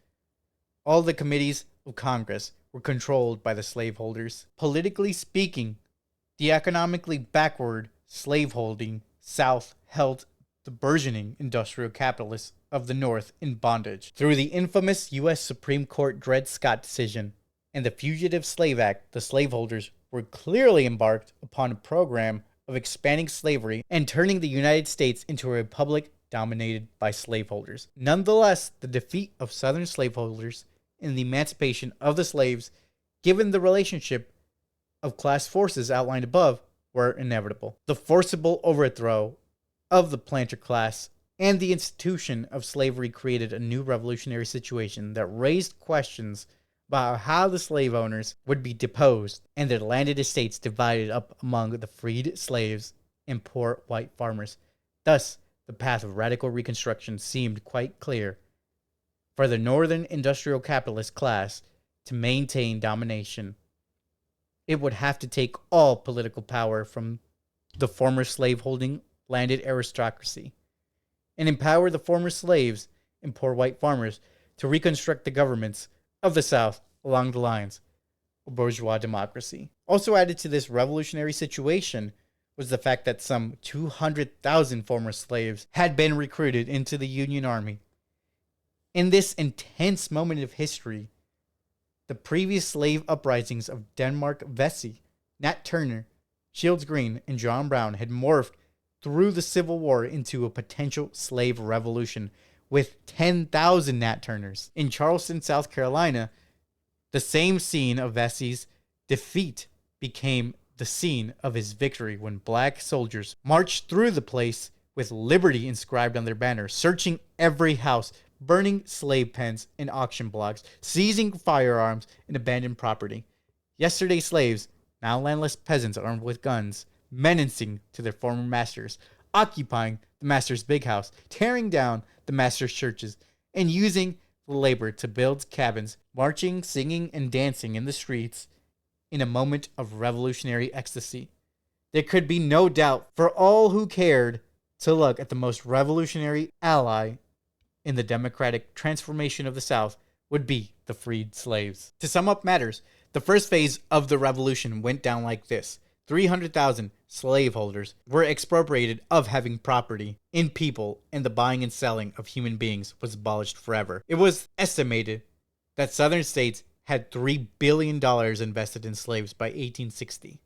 All the committees of Congress were controlled by the slaveholders. Politically speaking, the economically backward slaveholding South held the burgeoning industrial capitalists of the North in bondage. Through the infamous U.S. Supreme Court Dred Scott decision and the Fugitive Slave Act, the slaveholders were clearly embarked upon a program of expanding slavery and turning the United States into a republic dominated by slaveholders. Nonetheless, the defeat of Southern slaveholders and the emancipation of the slaves, given the relationship of class forces outlined above, were inevitable. The forcible overthrow of the planter class and the institution of slavery created a new revolutionary situation that raised questions about how the slave owners would be deposed and their landed estates divided up among the freed slaves and poor white farmers. Thus, the path of radical reconstruction seemed quite clear. For the northern industrial capitalist class to maintain domination, it would have to take all political power from the former slaveholding landed aristocracy and empower the former slaves and poor white farmers to reconstruct the governments of the South along the lines of bourgeois democracy. Also added to this revolutionary situation was the fact that some 200,000 former slaves had been recruited into the Union Army. In this intense moment of history, the previous slave uprisings of Denmark Vesey, Nat Turner, Shields Green, and John Brown had morphed through the Civil War into a potential slave revolution with 10,000 Nat Turners. In Charleston, South Carolina, the same scene of Vesey's defeat became the scene of his victory when black soldiers marched through the place with liberty inscribed on their banners, searching every house, burning slave pens and auction blocks, seizing firearms and abandoned property. Yesterday's slaves, now landless peasants armed with guns, menacing to their former masters, occupying the master's big house, tearing down the master's churches, and using the labor to build cabins, marching, singing, and dancing in the streets in a moment of revolutionary ecstasy. There could be no doubt for all who cared to look at the most revolutionary ally in the democratic transformation of the South would be the freed slaves. To sum up matters, the first phase of the revolution went down like this. 300,000 slaveholders were expropriated of having property in people, and the buying and selling of human beings was abolished forever. It was estimated that southern states had $3 billion invested in slaves by 1860.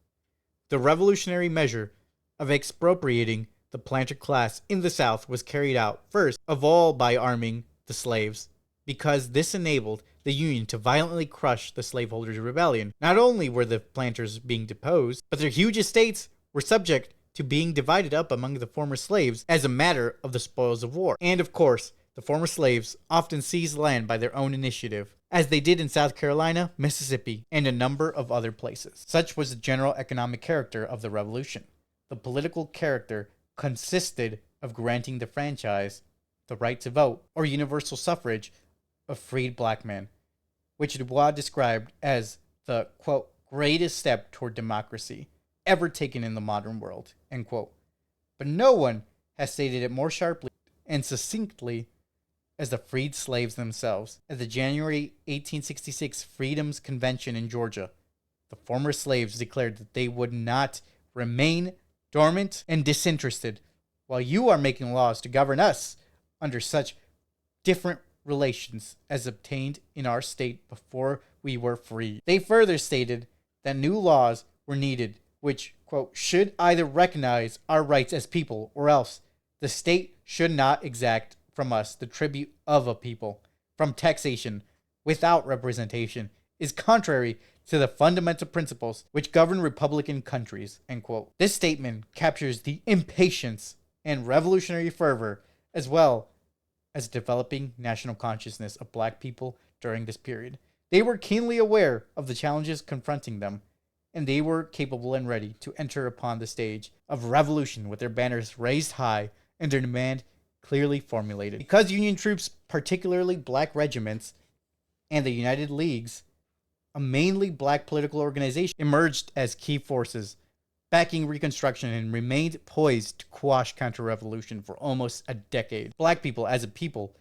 The revolutionary measure of expropriating the planter class in the South was carried out first of all by arming the slaves, because this enabled the Union to violently crush the slaveholders' rebellion. Not only were the planters being deposed, but their huge estates were subject to being divided up among the former slaves as a matter of the spoils of war. And of course, the former slaves often seized land by their own initiative, as they did in South Carolina, Mississippi, and a number of other places. Such was the general economic character of the revolution. The political character consisted of granting the franchise, the right to vote, or universal suffrage of freed black men, which Dubois described as the, quote, greatest step toward democracy ever taken in the modern world, end quote. But no one has stated it more sharply and succinctly as the freed slaves themselves. At the January 1866 Freedom's Convention in Georgia, the former slaves declared that they would not remain dormant and disinterested while you are making laws to govern us under such different relations as obtained in our state before we were free. They further stated that new laws were needed which, quote, should either recognize our rights as people or else the state should not exact from us the tribute of a people from taxation without representation is contrary to the fundamental principles which govern republican countries, end quote. This statement captures the impatience and revolutionary fervor as well as developing national consciousness of black people during this period. They were keenly aware of the challenges confronting them, and they were capable and ready to enter upon the stage of revolution with their banners raised high and their demand clearly formulated. Because Union troops, particularly black regiments, and the United Leagues, a mainly black political organization, emerged as key forces, backing Reconstruction and remained poised to quash counter-revolution for almost a decade. Black people, as a people,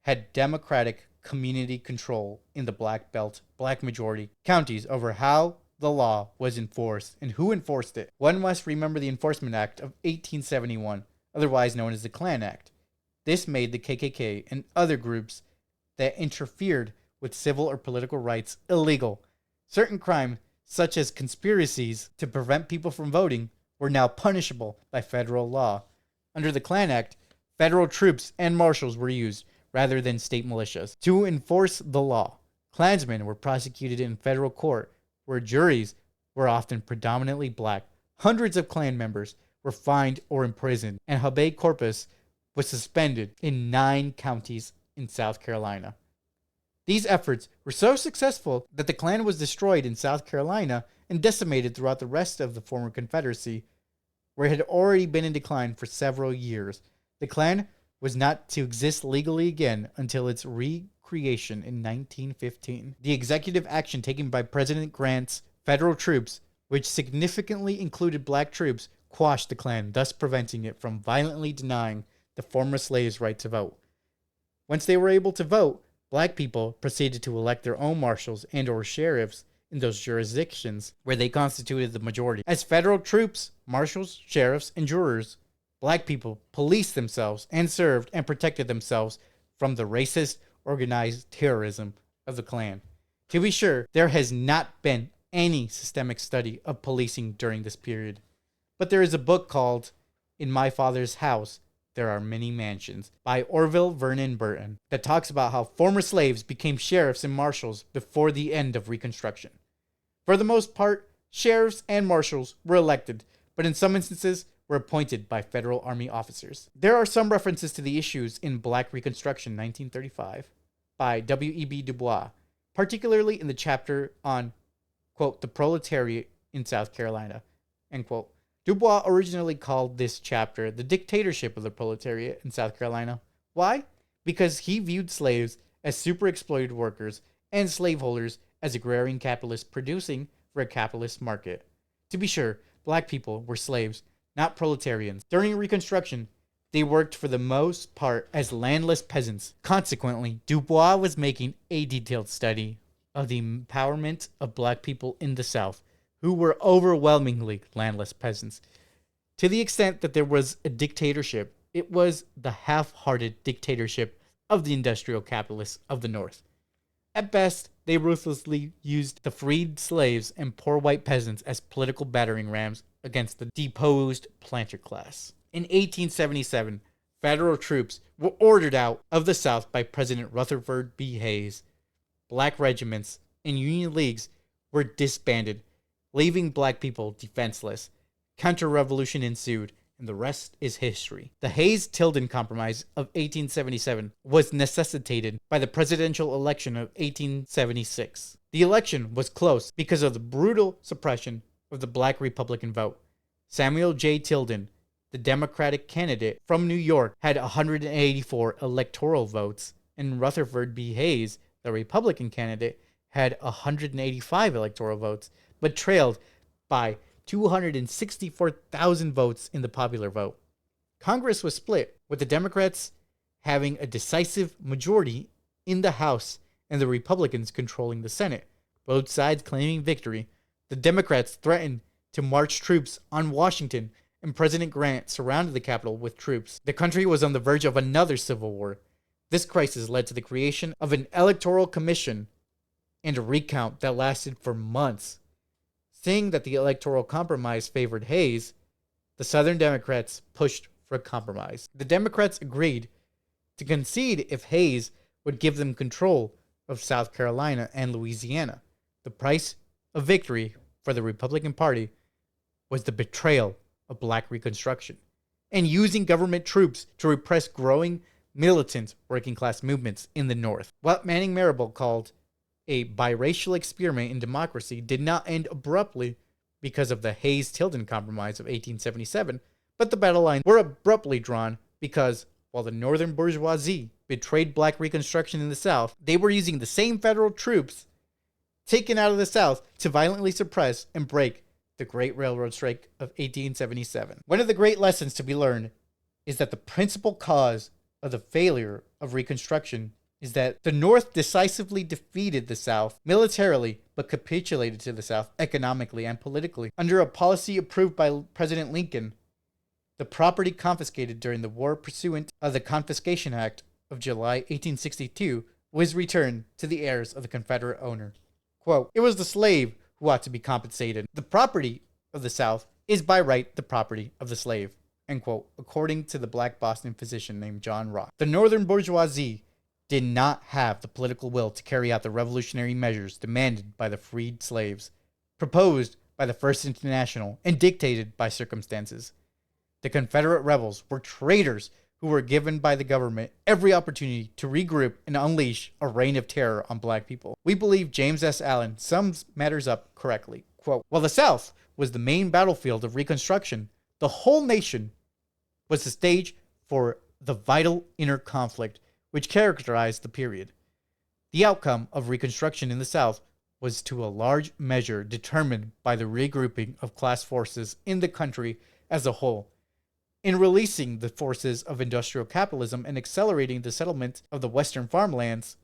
had democratic community control in the Black Belt, black majority counties over how the law was enforced and who enforced it. One must remember the Enforcement Act of 1871, otherwise known as the Klan Act. This made the KKK and other groups that interfered with civil or political rights illegal. Certain crimes, such as conspiracies to prevent people from voting, were now punishable by federal law. Under the Klan Act, federal troops and marshals were used rather than state militias to enforce the law. Klansmen were prosecuted in federal court, where juries were often predominantly black. Hundreds of Klan members were fined or imprisoned, and habeas corpus was suspended in 9 counties in South Carolina. These efforts were so successful that the Klan was destroyed in South Carolina and decimated throughout the rest of the former Confederacy, where it had already been in decline for several years. The Klan was not to exist legally again until its recreation in 1915. The executive action taken by President Grant's federal troops, which significantly included black troops, quashed the Klan, thus preventing it from violently denying the former slaves' right to vote. Once they were able to vote, black people proceeded to elect their own marshals and or sheriffs in those jurisdictions where they constituted the majority. As federal troops, marshals, sheriffs, and jurors, black people policed themselves and served and protected themselves from the racist, organized terrorism of the Klan. To be sure, there has not been any systemic study of policing during this period, but there is a book called In My Father's House, There Are Many Mansions by Orville Vernon Burton that talks about how former slaves became sheriffs and marshals before the end of Reconstruction. For the most part, Sheriffs and marshals were elected, but in some instances were appointed by federal army officers. There are some references to the issues in Black Reconstruction 1935 by W.E.B. Du Bois, particularly in the chapter on, quote, the proletariat in South Carolina, end quote. Du Bois originally called this chapter the dictatorship of the proletariat in South Carolina. Why? Because he viewed slaves as super exploited workers and slaveholders as agrarian capitalists producing for a capitalist market. To be sure, black people were slaves, not proletarians. During Reconstruction, they worked for the most part as landless peasants. Consequently, Du Bois was making a detailed study of the empowerment of black people in the South, who were overwhelmingly landless peasants. To the extent that there was a dictatorship, it was the half-hearted dictatorship of the industrial capitalists of the North. At best, they ruthlessly used the freed slaves and poor white peasants as political battering rams against the deposed planter class. In 1877, federal troops were ordered out of the South by President Rutherford B. Hayes. Black regiments and Union leagues were disbanded, leaving black people defenseless. Counter-revolution ensued, and the rest is history. The Hayes-Tilden Compromise of 1877 was necessitated by the presidential election of 1876. The election was close because of the brutal suppression of the black Republican vote. Samuel J. Tilden, the Democratic candidate from New York, had 184 electoral votes, and Rutherford B. Hayes, the Republican candidate, had 185 electoral votes, but trailed by 264,000 votes in the popular vote. Congress was split, with the Democrats having a decisive majority in the House and the Republicans controlling the Senate, both sides claiming victory. The Democrats threatened to march troops on Washington, and President Grant surrounded the Capitol with troops. The country was on the verge of another civil war. This crisis led to the creation of an electoral commission and a recount that lasted for months. Seeing that the electoral compromise favored Hayes, the Southern Democrats pushed for a compromise. The Democrats agreed to concede if Hayes would give them control of South Carolina and Louisiana. The price of victory for the Republican Party was the betrayal of Black Reconstruction and using government troops to repress growing militant working class movements in the North. What Manning Marable called a biracial experiment in democracy did not end abruptly because of the Hayes-Tilden Compromise of 1877, but the battle lines were abruptly drawn because, while the northern bourgeoisie betrayed Black Reconstruction in the South, they were using the same federal troops taken out of the South to violently suppress and break the Great Railroad Strike of 1877. One of the great lessons to be learned is that the principal cause of the failure of Reconstruction is that the North decisively defeated the South militarily, but capitulated to the South economically and politically. Under a policy approved by President Lincoln, the property confiscated during the war pursuant of the Confiscation Act of July 1862 was returned to the heirs of the Confederate owner. Quote, "It was the slave who ought to be compensated. The property of the South is by right the property of the slave," end quote, according to the Black Boston physician named John Rock. The northern bourgeoisie did not have the political will to carry out the revolutionary measures demanded by the freed slaves, proposed by the First International, and dictated by circumstances. The Confederate rebels were traitors who were given by the government every opportunity to regroup and unleash a reign of terror on black people. We believe James S. Allen sums matters up correctly. Quote, "While the South was the main battlefield of Reconstruction, the whole nation was the stage for the vital inner conflict which characterized the period. The outcome of Reconstruction in the South was to a large measure determined by the regrouping of class forces in the country as a whole. In releasing the forces of industrial capitalism and accelerating the settlement of the western farmlands,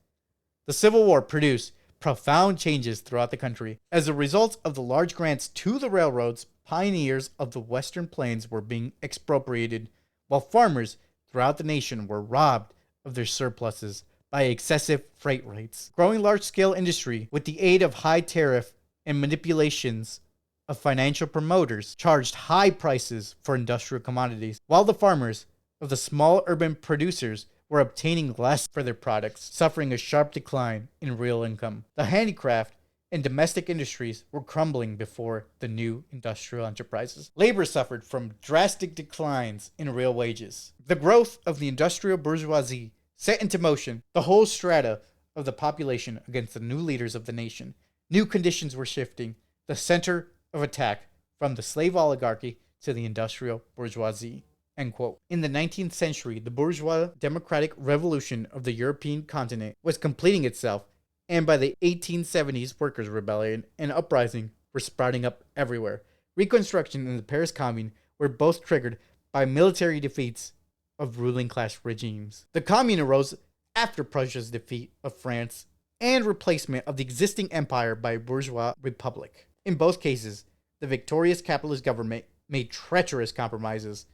the Civil War produced profound changes throughout the country. As a result of the large grants to the railroads, pioneers of the western plains were being expropriated, while farmers throughout the nation were robbed of their surpluses by excessive freight rates. Growing large-scale industry, with the aid of high tariff and manipulations of financial promoters, charged high prices for industrial commodities, while the farmers of the small urban producers were obtaining less for their products, suffering a sharp decline in real income. The handicraft and domestic industries were crumbling before the new industrial enterprises. Labor suffered from drastic declines in real wages. The growth of the industrial bourgeoisie set into motion the whole strata of the population against the new leaders of the nation. New conditions were shifting the center of attack from the slave oligarchy to the industrial bourgeoisie. End quote. In the 19th century, the bourgeois democratic revolution of the European continent was completing itself, and by the 1870s, workers' rebellion and uprising were sprouting up everywhere. Reconstruction and the Paris Commune were both triggered by military defeats of ruling class regimes. The Commune arose after Prussia's defeat of France and replacement of the existing empire by a bourgeois republic. In both cases, the victorious capitalist government made treacherous compromises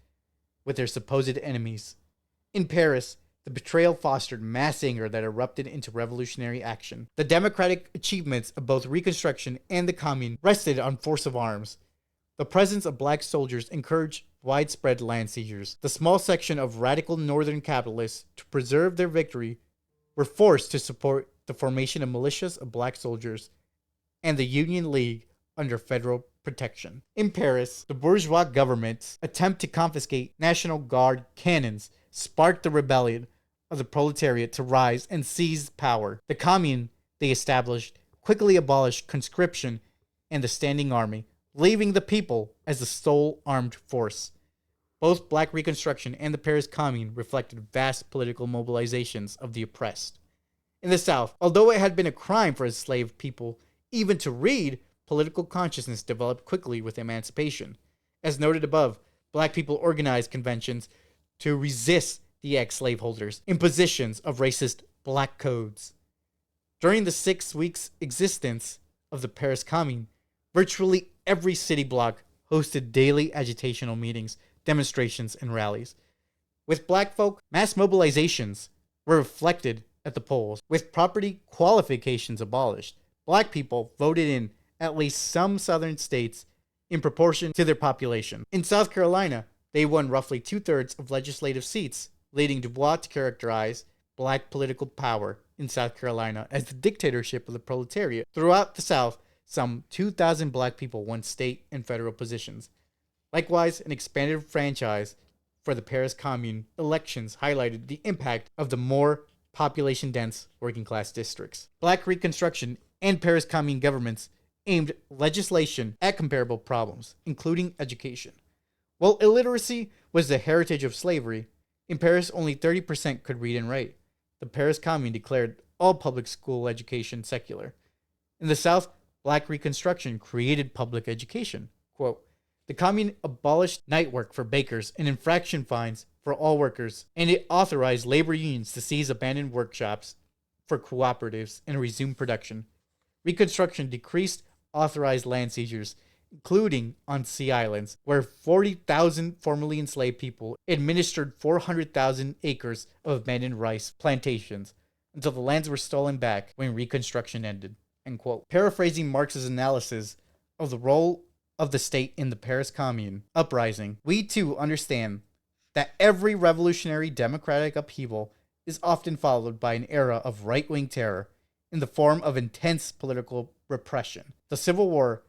with their supposed enemies. In Paris, the betrayal fostered mass anger that erupted into revolutionary action. The democratic achievements of both Reconstruction and the Commune rested on force of arms. The presence of black soldiers encouraged widespread land seizures. The small section of radical northern capitalists, to preserve their victory, were forced to support the formation of militias of black soldiers and the Union League under federal protection. In Paris, the bourgeois government's attempt to confiscate National Guard cannons sparked the rebellion of the proletariat to rise and seize power. The Commune they established quickly abolished conscription and the standing army, leaving the people as the sole armed force. Both Black Reconstruction and the Paris Commune reflected vast political mobilizations of the oppressed. In the South, although it had been a crime for enslaved people even to read, political consciousness developed quickly with emancipation. As noted above, black people organized conventions to resist the ex-slaveholders' impositions of racist black codes. During the 6 weeks' existence of the Paris Commune, virtually every city block hosted daily agitational meetings, demonstrations, and rallies. With black folk, mass mobilizations were reflected at the polls. With property qualifications abolished, black people voted in at least some southern states in proportion to their population. In South Carolina, they won roughly 2/3 of legislative seats, leading Du Bois to characterize black political power in South Carolina as the dictatorship of the proletariat. Throughout the South, some 2,000 black people won state and federal positions. Likewise, an expanded franchise for the Paris Commune elections highlighted the impact of the more population-dense working-class districts. Black Reconstruction and Paris Commune governments aimed legislation at comparable problems, including education. While illiteracy was the heritage of slavery, in Paris only 30% could read and write. The Paris Commune declared all public school education secular. In the South, Black Reconstruction created public education. Quote, the Commune abolished night work for bakers and infraction fines for all workers, and it authorized labor unions to seize abandoned workshops for cooperatives and resume production. Reconstruction decreased authorized land seizures, including on Sea Islands, where 40,000 formerly enslaved people administered 400,000 acres of abandoned rice plantations until the lands were stolen back when Reconstruction ended. End quote. Paraphrasing Marx's analysis of the role of the state in the Paris Commune uprising, we too understand that every revolutionary democratic upheaval is often followed by an era of right-wing terror in the form of intense political repression. The Civil War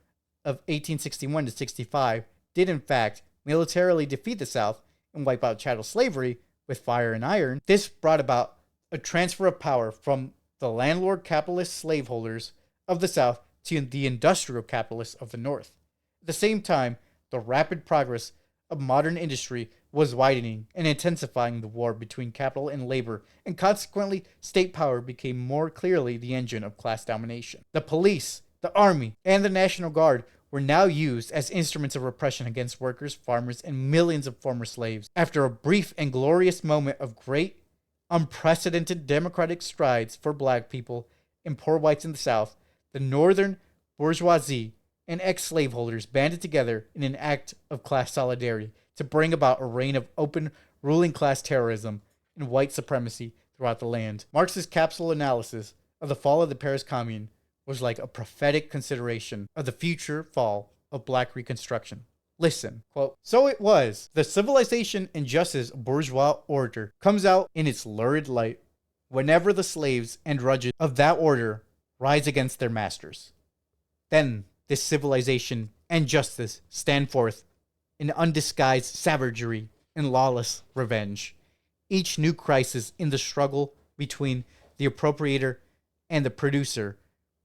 of 1861 to 65 did in fact militarily defeat the South and wipe out chattel slavery with fire and iron. This brought about a transfer of power from the landlord capitalist slaveholders of the South to the industrial capitalists of the North. At the same time, the rapid progress of modern industry was widening and intensifying the war between capital and labor, and consequently, state power became more clearly the engine of class domination. The police, the army, and the National Guard were now used as instruments of repression against workers, farmers, and millions of former slaves. After a brief and glorious moment of great, unprecedented democratic strides for black people and poor whites in the South, the northern bourgeoisie and ex-slaveholders banded together in an act of class solidarity to bring about a reign of open ruling class terrorism and white supremacy throughout the land. Marx's capsule analysis of the fall of the Paris Commune was like a prophetic consideration of the future fall of Black Reconstruction. Listen, quote, so it was, the civilization and justice of bourgeois order comes out in its lurid light whenever the slaves and drudges of that order rise against their masters. Then this civilization and justice stand forth in undisguised savagery and lawless revenge. Each new crisis in the struggle between the appropriator and the producer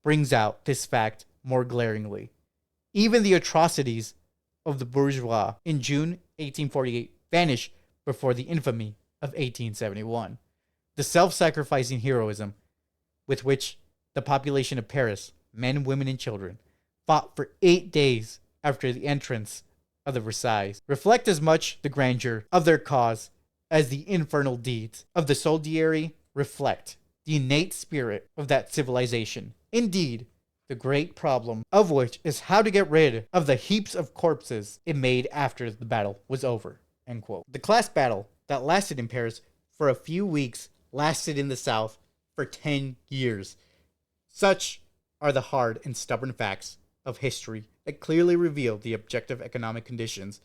brings out this fact more glaringly. Even the atrocities of the bourgeois in June 1848 vanish before the infamy of 1871. The self-sacrificing heroism with which the population of Paris, men, women, and children, fought for 8 days after the entrance of the Versailles reflect as much the grandeur of their cause as the infernal deeds of the soldiery reflect the innate spirit of that civilization. Indeed, the great problem of which is how to get rid of the heaps of corpses it made after the battle was over. End quote. The class battle that lasted in Paris for a few weeks lasted in the South for 10 years. Such are the hard and stubborn facts of history that clearly reveal the objective economic conditions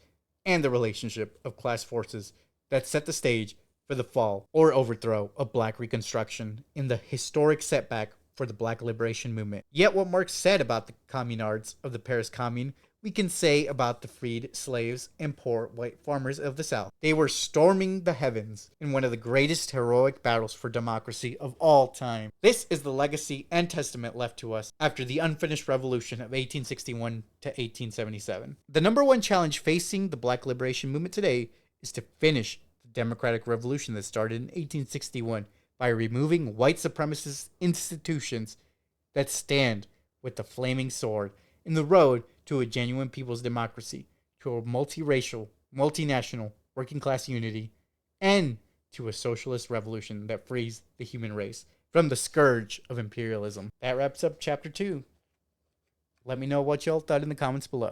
and the relationship of class forces that set the stage for the fall or overthrow of Black Reconstruction in the historic setback for the Black liberation movement. Yet what Marx said about the communards of the Paris Commune, we can say about the freed slaves and poor white farmers of the South. They were storming the heavens in one of the greatest heroic battles for democracy of all time. This is the legacy and testament left to us after the unfinished revolution of 1861 to 1877. The number one challenge facing the Black liberation movement today is to finish the democratic revolution that started in 1861 by removing white supremacist institutions that stand with the flaming sword in the road to a genuine people's democracy, to a multiracial, multinational, working class unity, and to a socialist revolution that frees the human race from the scourge of imperialism. That wraps up chapter 2. Let me know what y'all thought in the comments below.